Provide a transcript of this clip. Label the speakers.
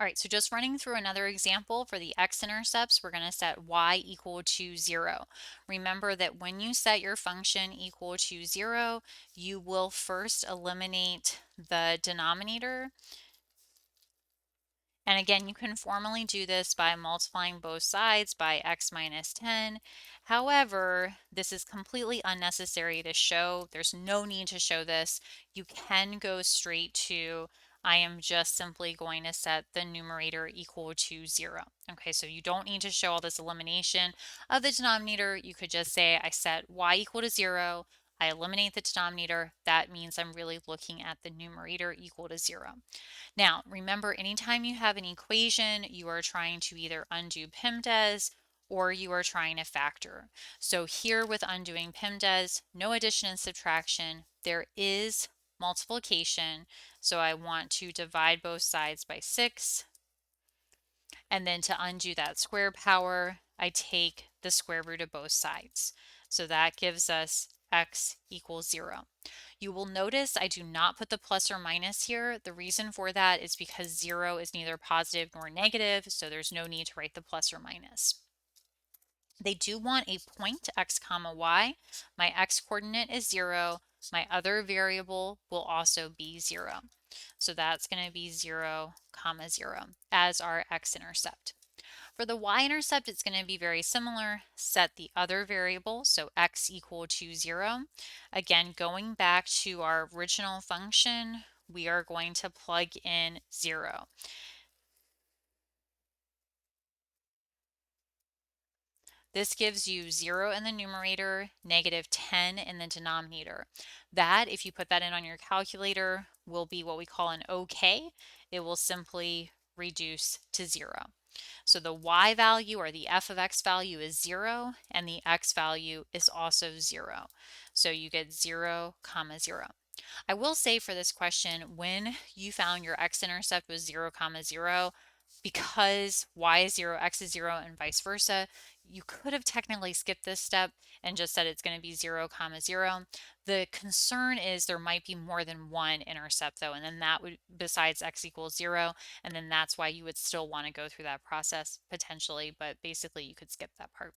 Speaker 1: All right, so just running through another example for the x-intercepts, we're going to set y equal to 0. Remember that when you set your function equal to 0, you will first eliminate the denominator. And again, you can formally do this by multiplying both sides by x minus 10. However, this is completely unnecessary to show. There's no need to show this. You can go straight to, I am just simply going to set the numerator equal to 0. Okay, so you don't need to show all this elimination of the denominator. You could just say I set y equal to 0. I eliminate the denominator. That means I'm really looking at the numerator equal to 0. Now, remember, anytime you have an equation, you are trying to either undo PIMDES or you are trying to factor. So here with undoing PIMDES, no addition and subtraction, there is multiplication. So I want to divide both sides by 6. And then to undo that square power, I take the square root of both sides. So that gives us x equals 0. You will notice I do not put the plus or minus here. The reason for that is because 0 is neither positive nor negative, so there's no need to write the plus or minus. They do want a point x comma y. My x coordinate is 0. My other variable will also be 0. So that's going to be 0 comma 0 as our x-intercept. For the y-intercept, it's going to be very similar. Set the other variable, so x equal to 0. Again, going back to our original function, we are going to plug in 0. This gives you 0 in the numerator, negative 10 in the denominator. That, if you put that in on your calculator, will be what we call an OK. It will simply reduce to 0. So the y value, or the f of x value, is 0, and the x value is also 0. So you get 0 comma 0. I will say for this question, when you found your x-intercept was 0 comma 0, because y is 0, x is 0, and vice versa, you could have technically skipped this step and just said it's going to be 0 comma 0. The concern is there might be more than one intercept though, and then that would, besides x equals 0, and then that's why you would still want to go through that process potentially, but basically you could skip that part.